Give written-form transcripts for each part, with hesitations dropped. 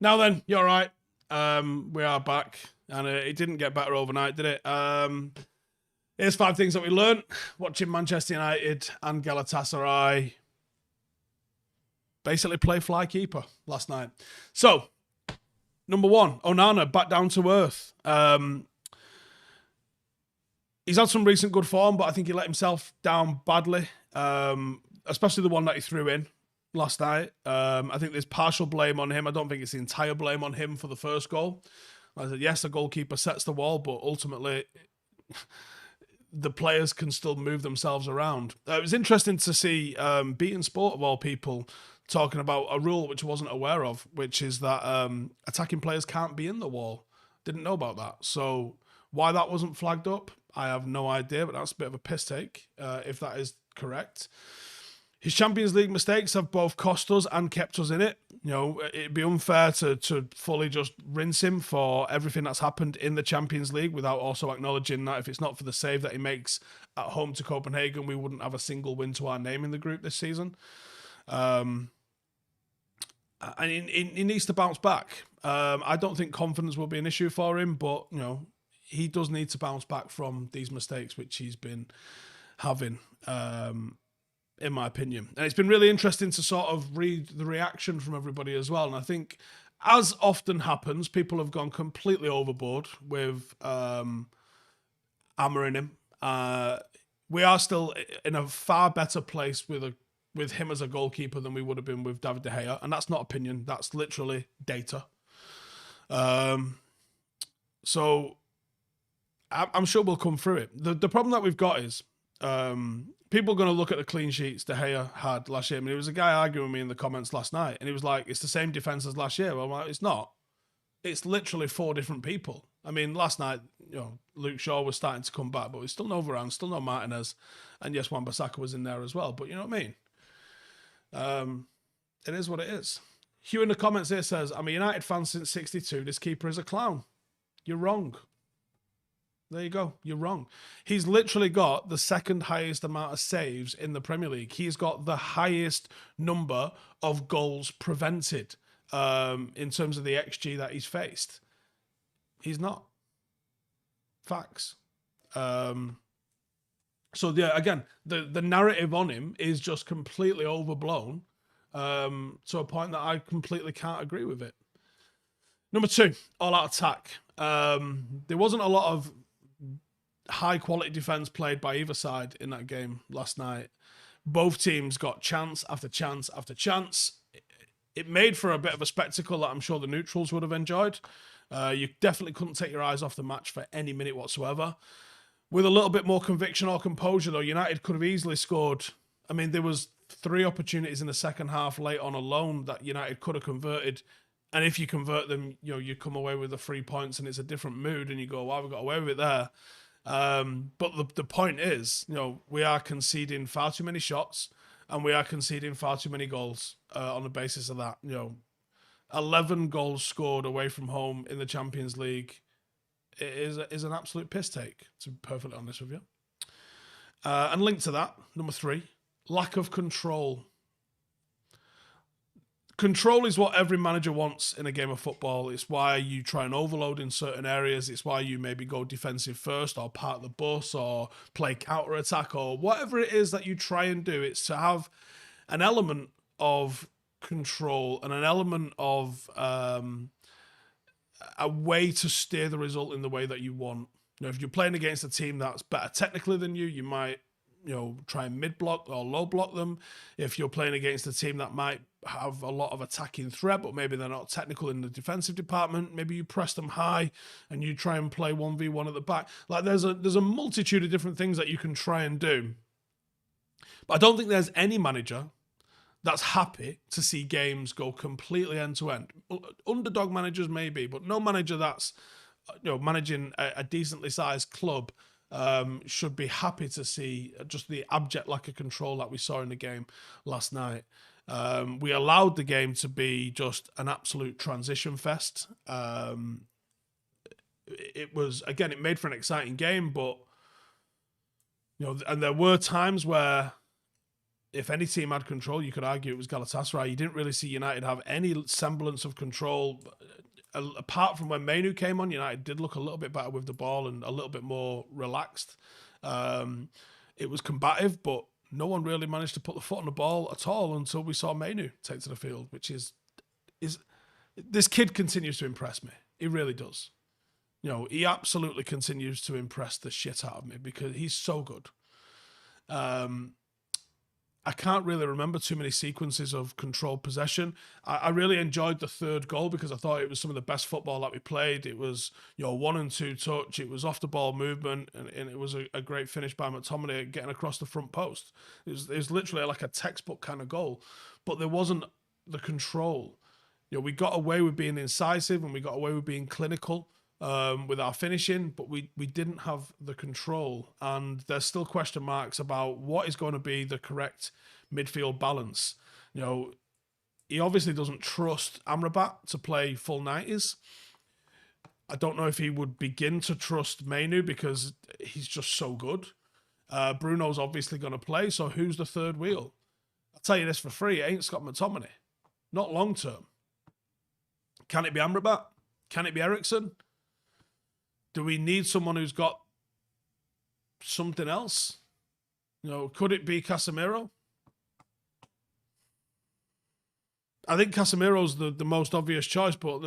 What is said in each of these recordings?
Now then, you're right. We are back, and it didn't get better overnight, did it? Here's 5 things that we learned watching Manchester United and Galatasaray basically play fly keeper last night. So, number 1, Onana back down to earth. He's had some recent good form, but I think he let himself down badly, especially the one that he threw in last night. I think there's partial blame on him. I don't think it's the entire blame on him for the first goal. I said, yes, the goalkeeper sets the wall, but ultimately the players can still move themselves around. It was interesting to see Beaten Sport, of all people, talking about a rule which I wasn't aware of, which is that attacking players can't be in the wall. Didn't know about that. So why that wasn't flagged up, I have no idea, but that's a bit of a piss take, if that is correct. His Champions League mistakes have both cost us and kept us in it. You know, it'd be unfair to fully just rinse him for everything that's happened in the Champions League without also acknowledging that if it's not for the save that he makes at home to Copenhagen, we wouldn't have a single win to our name in the group this season. And he needs to bounce back. I don't think confidence will be an issue for him, but, you know, he does need to bounce back from these mistakes which he's been having. In my opinion. And it's been really interesting to sort of read the reaction from everybody as well. And I think, as often happens, people have gone completely overboard with hammering him. We are still in a far better place with him as a goalkeeper than we would have been with David De Gea. And that's not opinion. That's literally data. So I'm sure we'll come through it. The problem that we've got is people are going to look at the clean sheets De Gea had last year. I mean, there was a guy arguing with me in the comments last night, and he was like, it's the same defence as last year. Well, I'm like, it's not. It's literally 4 different people. I mean, last night, you know, Luke Shaw was starting to come back, but there's still no Varane, still no Martinez, and yes, Wan-Bissaka was in there as well. But you know what I mean? It is what it is. Hugh in the comments here says, I'm a United fan since 62. This keeper is a clown. You're wrong. There you go. You're wrong. He's literally got the second highest amount of saves in the Premier League. He's got the highest number of goals prevented in terms of the XG that he's faced. He's not. Facts. So yeah, again, the narrative on him is just completely overblown to a point that I completely can't agree with it. Number 2, all-out attack. There wasn't a lot of high quality defense played by either side in that game last night. Both teams got chance after chance after chance. It made for a bit of a spectacle that I'm sure the neutrals would have enjoyed. You definitely couldn't take your eyes off the match for any minute whatsoever. With a little bit more conviction or composure, though, United could have easily scored. I mean, there was 3 opportunities in the second half late on alone that United could have converted. And if you convert them, you know, you come away with the 3 points and it's a different mood and you go, wow, we got away with it there. But the point is, you know, we are conceding far too many shots and we are conceding far too many goals on the basis of that. You know, 11 goals scored away from home in the Champions League is an absolute piss take, to be perfectly honest with you. And linked to that, number 3, lack of control. Control is what every manager wants in a game of football. It's why you try and overload in certain areas. It's why you maybe go defensive first or part the bus or play counter-attack or whatever it is that you try and do. It's to have an element of control and an element of a way to steer the result in the way that you want. You know, if you're playing against a team that's better technically than you, you might, you know, try and mid-block or low-block them. If you're playing against a team that might have a lot of attacking threat, but maybe they're not technical in the defensive department, maybe you press them high and you try and play 1v1 at the back. Like, there's a multitude of different things that you can try and do. But I don't think there's any manager that's happy to see games go completely end-to-end. Underdog managers maybe, but no manager that's, you know, managing a decently sized club should be happy to see just the abject lack of control that we saw in the game last night. We allowed the game to be just an absolute transition fest. It was, again, it made for an exciting game, but, you know, and there were times where if any team had control, you could argue it was Galatasaray. You didn't really see United have any semblance of control. Apart from when Mainoo came on, United did look a little bit better with the ball and a little bit more relaxed. It was combative, but no one really managed to put the foot on the ball at all until we saw Mainoo take to the field, which is this kid continues to impress me. He really does. You know, he absolutely continues to impress the shit out of me because he's so good. I can't really remember too many sequences of controlled possession. I really enjoyed the third goal because I thought it was some of the best football that we played. It was, 1 and 2 touch. It was off the ball movement, and it was a great finish by McTominay getting across the front post. It was literally like a textbook kind of goal, but there wasn't the control. We got away with being incisive and we got away with being clinical with our finishing, but we didn't have the control, and there's still question marks about what is going to be the correct midfield balance. He obviously doesn't trust Amrabat to play full 90s. I don't know if he would begin to trust Mainoo because he's just so good. Bruno's obviously going to play, so who's the third wheel? I'll tell you this for free, it ain't Scott McTominay. Not long term. Can it be Amrabat? Can it be Eriksen? Do we need someone who's got something else? Could it be Casemiro? I think Casemiro's the most obvious choice, but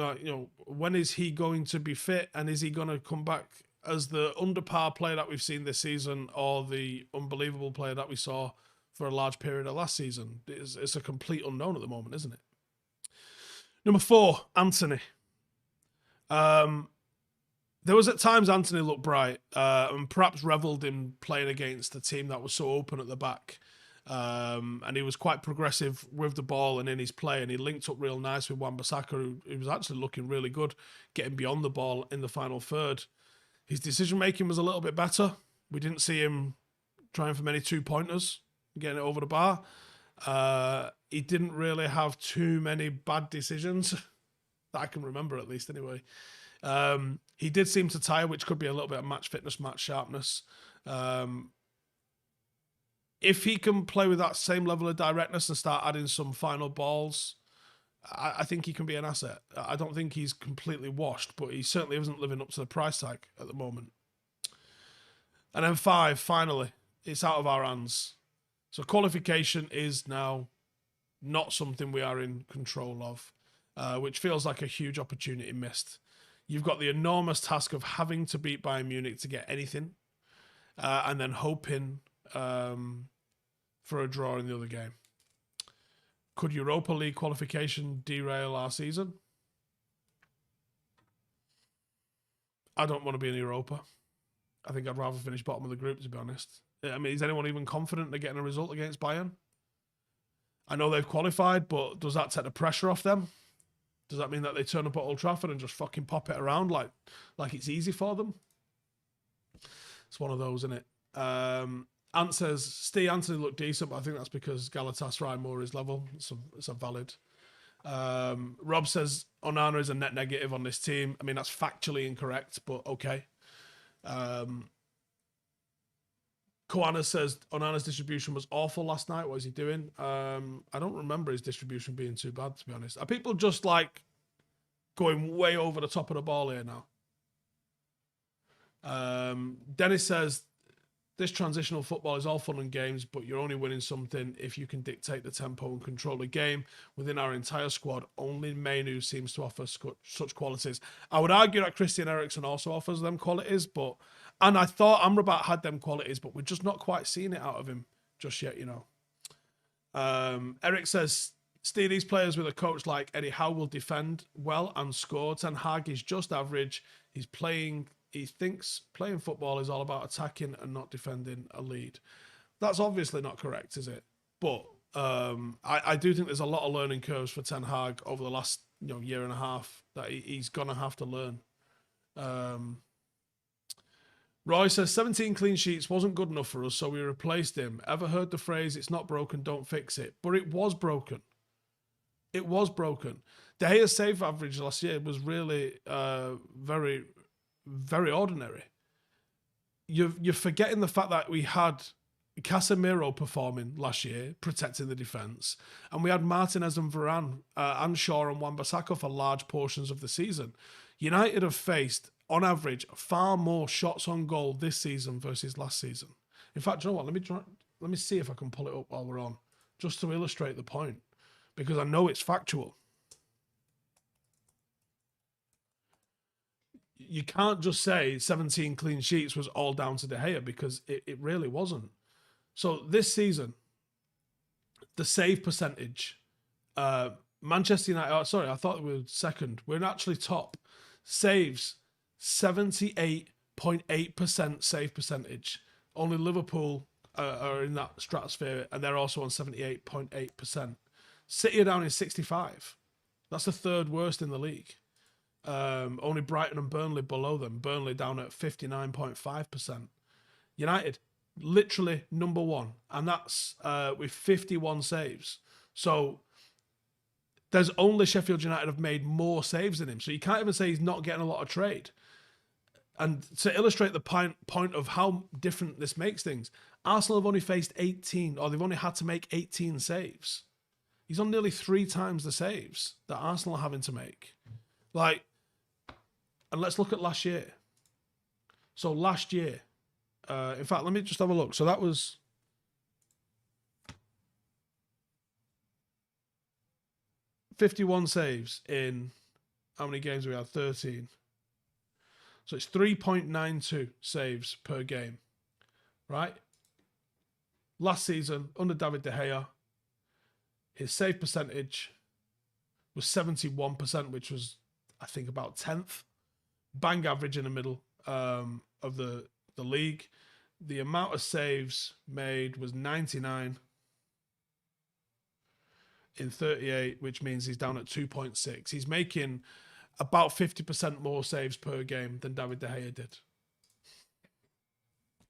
when is he going to be fit, and is he going to come back as the under par player that we've seen this season, or the unbelievable player that we saw for a large period of last season? It's a complete unknown at the moment, isn't it? Number 4, Anthony. There was at times Anthony looked bright and perhaps revelled in playing against a team that was so open at the back. And he was quite progressive with the ball and in his play, and he linked up real nice with Wan-Bissaka, who was actually looking really good, getting beyond the ball in the final third. His decision-making was a little bit better. We didn't see him trying for many 2-pointers, getting it over the bar. He didn't really have too many bad decisions that I can remember, at least anyway. He did seem to tire, which could be a little bit of match fitness, match sharpness. If he can play with that same level of directness and start adding some final balls, I think he can be an asset. I don't think he's completely washed, but he certainly isn't living up to the price tag at the moment. And then 5, finally, it's out of our hands. So qualification is now not something we are in control of, which feels like a huge opportunity missed. You've got the enormous task of having to beat Bayern Munich to get anything, and then hoping for a draw in the other game. Could Europa League qualification derail our season? I don't want to be in Europa. I think I'd rather finish bottom of the group, to be honest. I mean, is anyone even confident they're getting a result against Bayern? I know they've qualified, but does that take the pressure off them? Does that mean that they turn up at Old Trafford and just fucking pop it around like it's easy for them? It's one of those, isn't it? Ant says, Steve Anthony looked decent, but I think that's because Galatasaray more is level. It's a valid. Rob says, Onana is a net negative on this team. I mean, that's factually incorrect, but okay. Koana says, Onana's distribution was awful last night. What is he doing? I don't remember his distribution being too bad, to be honest. Are people just like going way over the top of the ball here now? Dennis says, this transitional football is all fun and games, but you're only winning something if you can dictate the tempo and control the game. Within our entire squad, only Mainoo seems to offer such qualities. I would argue that Christian Eriksen also offers them qualities, and I thought Amrabat had them qualities, but we're just not quite seeing it out of him just yet, Erik says, Steve, these players with a coach like Eddie Howe will defend well and score. Ten Hag is just average. He thinks playing football is all about attacking and not defending a lead. That's obviously not correct, is it? But I do think there's a lot of learning curves for Ten Hag over the last year and a half that he's going to have to learn. Roy says, 17 clean sheets wasn't good enough for us, so we replaced him. Ever heard the phrase, it's not broken, don't fix it? But it was broken. It was broken. De Gea's save average last year was really very, very ordinary. You're forgetting the fact that we had Casemiro performing last year, protecting the defence, and we had Martinez and Varane and Shaw and Wan-Bissaka for large portions of the season. United have faced, on average, far more shots on goal this season versus last season. In fact, you know what? Let me see if I can pull it up while we're on, just to illustrate the point, because I know it's factual. You can't just say 17 clean sheets was all down to De Gea, because it really wasn't. So this season, the save percentage, Manchester United, oh, sorry, I thought we were second. We're actually top. Saves, 78.8% save percentage. Only Liverpool are in that stratosphere, and they're also on 78.8%. City are down in 65. That's the third worst in the league. Only Brighton and Burnley below them. Burnley down at 59.5%. United, literally number one, and that's with 51 saves. So there's only Sheffield United have made more saves than him. So you can't even say he's not getting a lot of trade. And to illustrate the point of how different this makes things, Arsenal have only faced 18, or they've only had to make 18 saves. He's on nearly 3 times the saves that Arsenal are having to make. Like, and let's look at last year. So last year, in fact, let me just have a look. So that was 51 saves in how many games we had? 13. So it's 3.92 saves per game, right? Last season, under David De Gea, his save percentage was 71%, which was, I think, about 10th. Bang average in the middle of the league. The amount of saves made was 99 in 38, which means he's down at 2.6. He's making about 50% more saves per game than David De Gea did.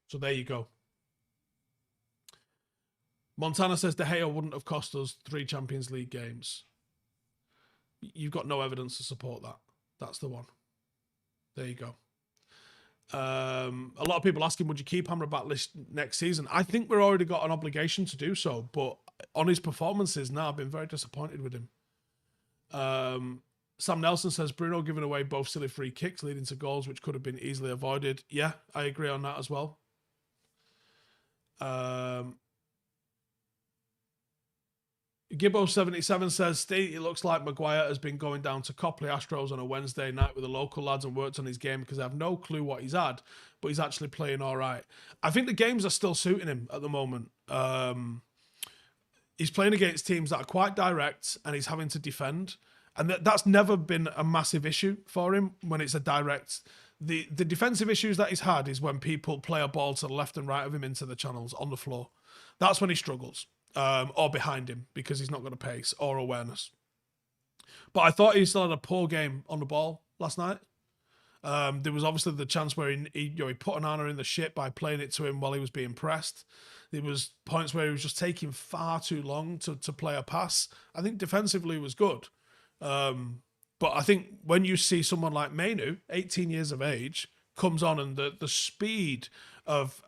So there you go. Montana says De Gea wouldn't have cost us 3 Champions League games. You've got no evidence to support that. That's the one. There you go. A lot of people asking, would you keep Amrabat next season? I think we've already got an obligation to do so, but on his performances now, I've been very disappointed with him. Sam Nelson says, Bruno giving away both silly free kicks leading to goals which could have been easily avoided. Yeah, I agree on that as well. Gibbo77 says, Steve, it looks like Maguire has been going down to Copley Astros on a Wednesday night with the local lads and worked on his game because I have no clue what he's had, but he's actually playing all right. I think the games are still suiting him at the moment. He's playing against teams that are quite direct and he's having to defend. And that's never been a massive issue for him when it's a direct. The defensive issues that he's had is when people play a ball to the left and right of him into the channels on the floor. That's when he struggles. Or behind him because he's not got a pace or awareness. But I thought he still had a poor game on the ball last night. There was obviously the chance where he put Onana in the shit by playing it to him while he was being pressed. There was points where he was just taking far too long to play a pass. I think defensively was good. But I think when you see someone like Mainoo, 18 years of age, comes on and the speed of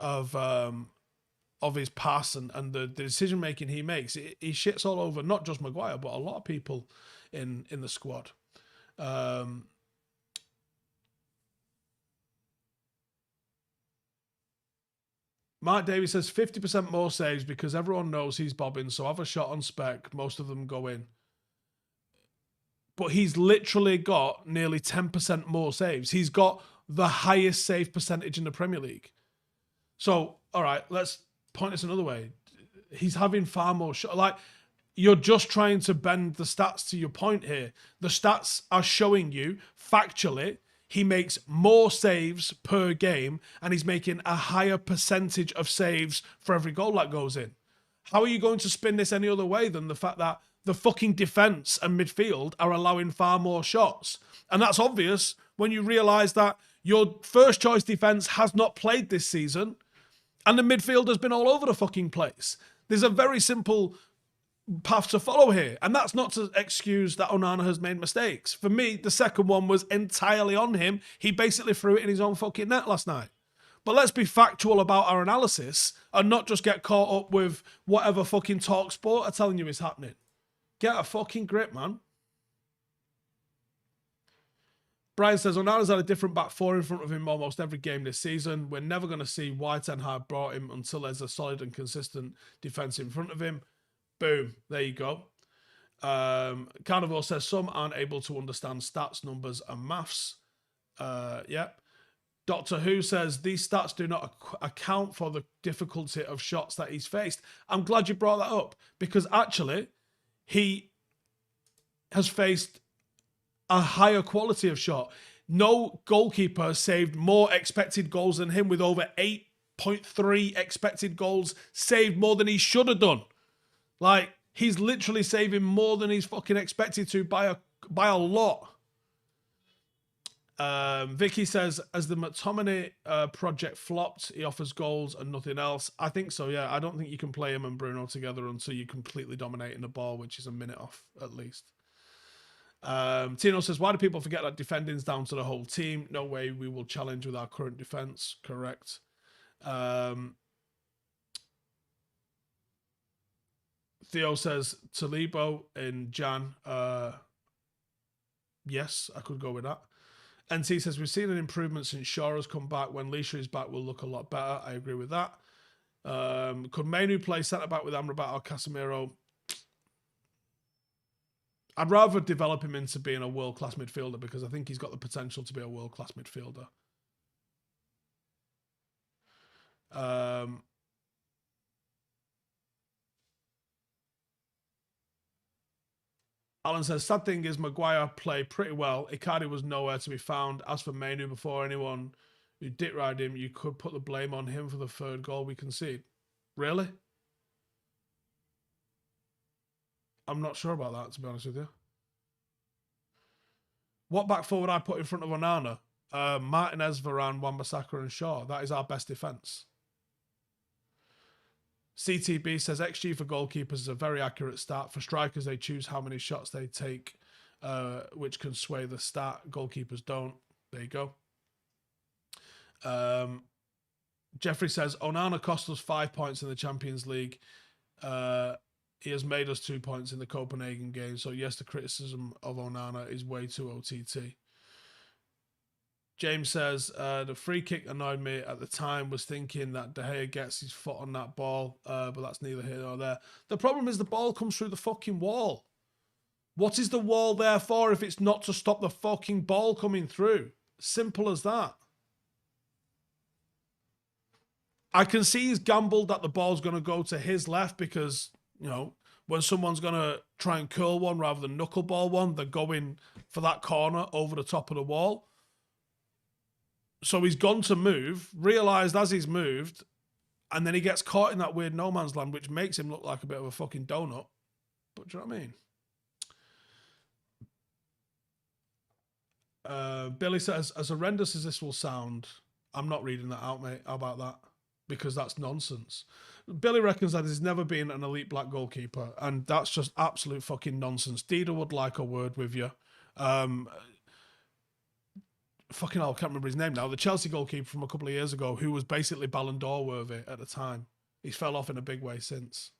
his pass and the decision making he makes, he shits all over not just Maguire but a lot of people in the squad. Mark Davies says 50% more saves because everyone knows he's bobbing, so have a shot on spec. Most of them go in. But he's literally got nearly 10% more saves. He's got the highest save percentage in the Premier League. So, all right, let's point this another way. He's having far more shots. Like, you're just trying to bend the stats to your point here. The stats are showing you, factually, he makes more saves per game and he's making a higher percentage of saves for every goal that goes in. How are you going to spin this any other way than the fact that the fucking defence and midfield are allowing far more shots? And that's obvious when you realise that your first choice defence has not played this season and the midfield has been all over the fucking place. There's a very simple path to follow here. And that's not to excuse that Onana has made mistakes. For me, the second one was entirely on him. He basically threw it in his own fucking net last night. But let's be factual about our analysis and not just get caught up with whatever fucking talk sport are telling you is happening. Get a fucking grip, man. Brian says, Onana's had a different back four in front of him almost every game this season. We're never going to see why Ten Hag brought him until there's a solid and consistent defence in front of him. Boom. There you go. Carnival says, some aren't able to understand stats, numbers and maths. Yep. Doctor Who says, these stats do not account for the difficulty of shots that he's faced. I'm glad you brought that up, because actually he has faced a higher quality of shot. No goalkeeper saved more expected goals than him, with over 8.3 expected goals saved, more than he should have done. Like, he's literally saving more than he's fucking expected to by a lot. Vicky says, as the McTominay project flopped, he offers goals and nothing else. I think so, yeah. I don't think you can play him and Bruno together until you're completely dominating the ball, which is a minute off at least. Tino says, why do people forget that defending's down to the whole team? No way we will challenge with our current defence. Correct. Theo says, Talibo in Jan. Yes, I could go with that. NT says, we've seen an improvement since Shaw has come back. When Leisha is back, we'll look a lot better. I agree with that. Could Mainoo play centre-back with Amrabat or Casemiro? I'd rather develop him into being a world-class midfielder, because I think he's got the potential to be a world-class midfielder. Alan says, sad thing is Maguire played pretty well. Icardi was nowhere to be found. As for Mainoo, before anyone who dick ride him, you could put the blame on him for the third goal we conceded. Really? I'm not sure about that, to be honest with you. What back four would I put in front of Onana? Martinez, Varane, Wan-Bissaka and Shaw. That is our best defence. CTB says, XG for goalkeepers is a very accurate stat. For strikers, they choose how many shots they take, which can sway the stat. Goalkeepers don't. There you go. Jeffrey says, Onana cost us 5 points in the Champions League. He has made us 2 points in the Copenhagen game. So yes, the criticism of Onana is way too OTT. James says, the free kick annoyed me at the time. Was thinking that De Gea gets his foot on that ball, but that's neither here nor there. The problem is the ball comes through the fucking wall. What is the wall there for if it's not to stop the fucking ball coming through? Simple as that. I can see he's gambled that the ball's going to go to his left because, you know, when someone's going to try and curl one rather than knuckleball one, they're going for that corner over the top of the wall. So he's gone to move, realised as he's moved, and then he gets caught in that weird no man's land, which makes him look like a bit of a fucking donut. But do you know what I mean? Billy says, as horrendous as this will sound, I'm not reading that out, mate. How about that? Because that's nonsense. Billy reckons that he's never been an elite black goalkeeper, and that's just absolute fucking nonsense. Dida would like a word with you. Fucking hell, I can't remember his name now. The Chelsea goalkeeper from a couple of years ago, who was basically Ballon d'Or worthy at the time. He's fell off in a big way since.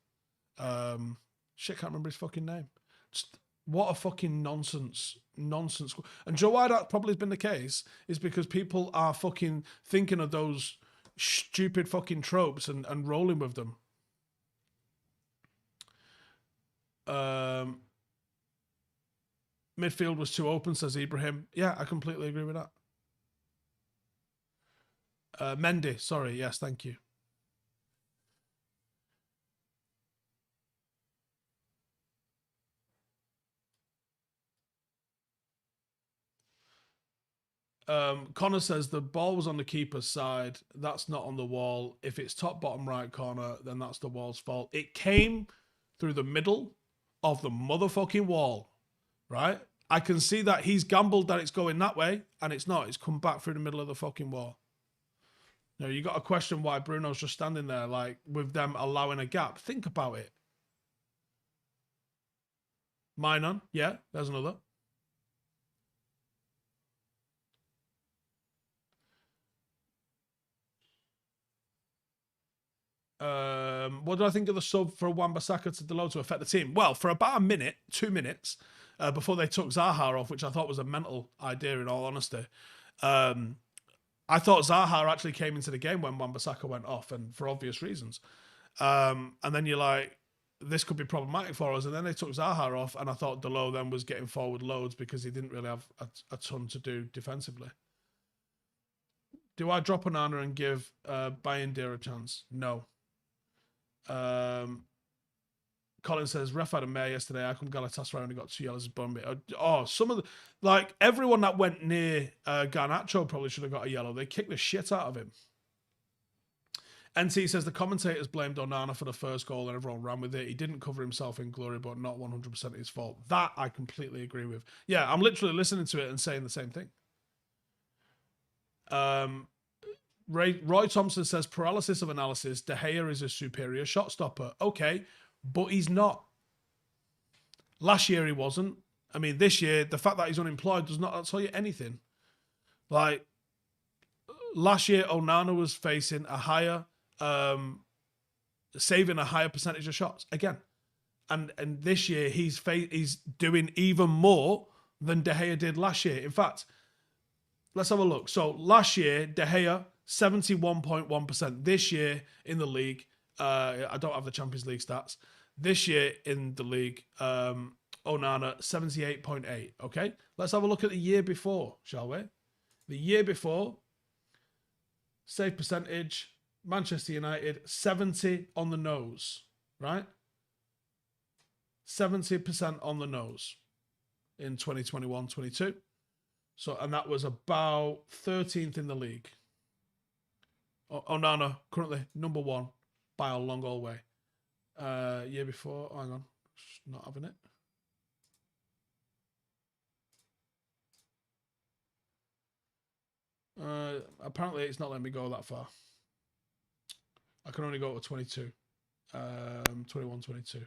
Shit, can't remember his fucking name. Just, what a fucking nonsense. And Joe, why that probably has been the case is because people are fucking thinking of those stupid fucking tropes and rolling with them. Midfield was too open, says Ibrahim. Yeah, I completely agree with that. Mendy, sorry. Yes, thank you. Connor says the ball was on the keeper's side. That's not on the wall. If it's top, bottom, right corner, then that's the wall's fault. It came through the middle of the motherfucking wall, right? I can see that he's gambled that it's going that way, and it's not. It's come back through the middle of the fucking wall. Now, you got to question why Bruno's just standing there, like, with them allowing a gap. Think about it. Mainoo, yeah, there's another. What do I think of the sub for Wan-Bissaka to Dalot to affect the team? Well, for about a minute, 2 minutes, before they took Zaha off, which I thought was a mental idea in all honesty, I thought Zaha actually came into the game when Wan-Bissaka went off, and for obvious reasons. And then you're like, this could be problematic for us. And then they took Zaha off, and I thought Dalot then was getting forward loads because he didn't really have a ton to do defensively. Do I drop Onana and give Bayern a chance? No. Colin says, ref had a mare yesterday. How come Galatasaray only got 2 yellows as Burnley? Oh, some of the, like, everyone that went near Garnacho probably should have got a yellow. They kicked the shit out of him. NT says the commentators blamed Onana for the first goal and everyone ran with it. He didn't cover himself in glory, but not 100% his fault. That I completely agree with. Yeah, I'm literally listening to it and saying the same thing. Roy Thompson says paralysis of analysis. De Gea is a superior shot stopper. Okay, but he's not. Last year he wasn't. I mean, this year, the fact that he's unemployed does not tell you anything. Like, last year, Onana was facing a higher, saving a higher percentage of shots again. And this year, he's doing even more than De Gea did last year. In fact, let's have a look. So last year, De Gea, 71.1%. This year in the league, I don't have the Champions League stats. This year in the league, Onana, 78.8. Okay, let's have a look at the year before, shall we? The year before, save percentage, Manchester United, 70 on the nose, right? 70% on the nose in 2021-22. So, and that was about 13th in the league. Onana, currently number 1 by a long old way. Year before, hang on, not having it. Apparently it's not letting me go that far. I can only go to 22. 21, 22.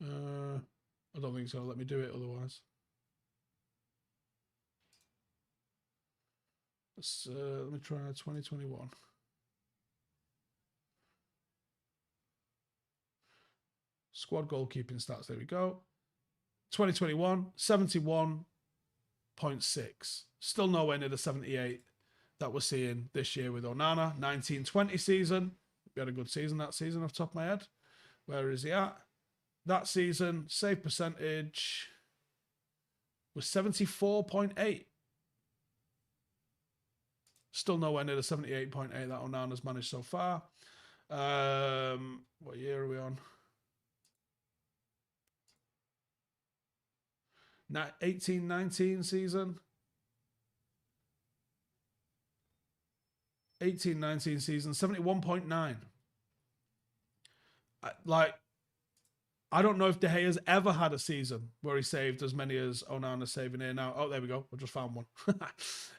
I don't think so. Let me do it otherwise. Let me try 2021. Squad goalkeeping stats. There we go. 2021, 71.6. Still nowhere near the 78 that we're seeing this year with Onana. 19-20 season. We had a good season that season off the top of my head. Where is he at? That season, save percentage was 74.8. Still nowhere near the 78.8 that Onana's managed so far. What year are we on? 18-19 season. 18-19 season, 71.9. I don't know if De Gea's ever had a season where he saved as many as Onana's saving here now. Oh, there we go. I just found one.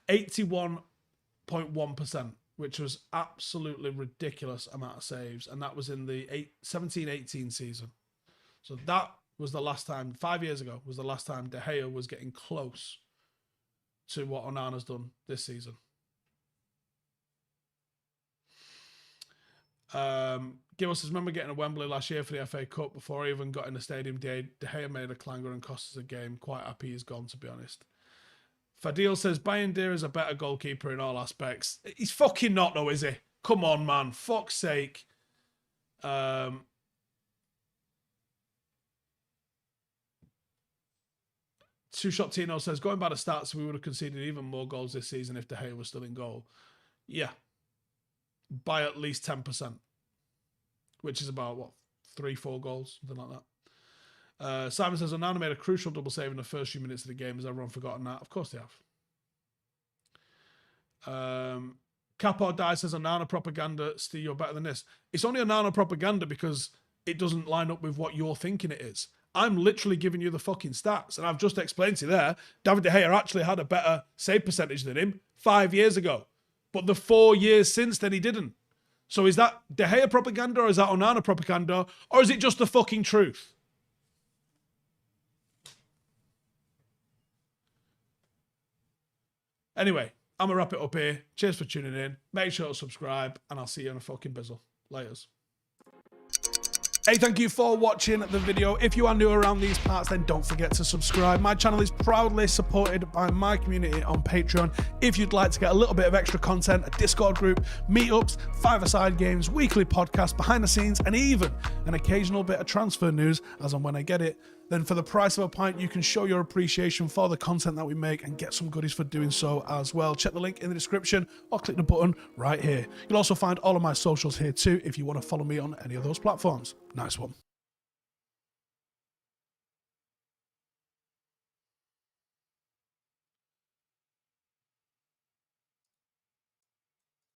81.1%, which was absolutely ridiculous amount of saves. And that was in the 17-18 season. So that was the last time, 5 years ago, was the last time De Gea was getting close to what Onana's done this season. Gillis says, remember getting a Wembley last year for the FA Cup before I even got in the stadium. De Gea made a clanger and cost us a game. Quite happy he's gone, to be honest. Fadil says, Bayern is a better goalkeeper in all aspects. He's fucking not, though, is he? Come on, man. Fuck's sake. Two Shot Tino says, going by the stats, we would have conceded even more goals this season if De Gea was still in goal. Yeah. By at least 10%. Which is about, what, 3-4 goals? Something like that. Simon says, Onana made a crucial double save in the first few minutes of the game. Has everyone forgotten that? Of course they have. Capo Die says, Onana propaganda, Steve, you're better than this. It's only Onana propaganda because it doesn't line up with what you're thinking it is. I'm literally giving you the fucking stats. And I've just explained to you there, David De Gea actually had a better save percentage than him 5 years ago. But the 4 years since then, he didn't. So is that De Gea propaganda or is that Onana propaganda? Or is it just the fucking truth? Anyway, I'm going to wrap it up here. Cheers for tuning in. Make sure to subscribe, and I'll see you in a fucking bizzle. Laters. Hey, thank you for watching the video. If you are new around these parts, then don't forget to subscribe. My channel is proudly supported by my community on Patreon. If you'd like to get a little bit of extra content, a Discord group, meetups, five-a-side games, weekly podcasts, behind the scenes, and even an occasional bit of transfer news as and when I get it, then for the price of a pint, you can show your appreciation for the content that we make and get some goodies for doing so as well. Check the link in the description or click the button right here. You'll also find all of my socials here too if you want to follow me on any of those platforms. Nice one.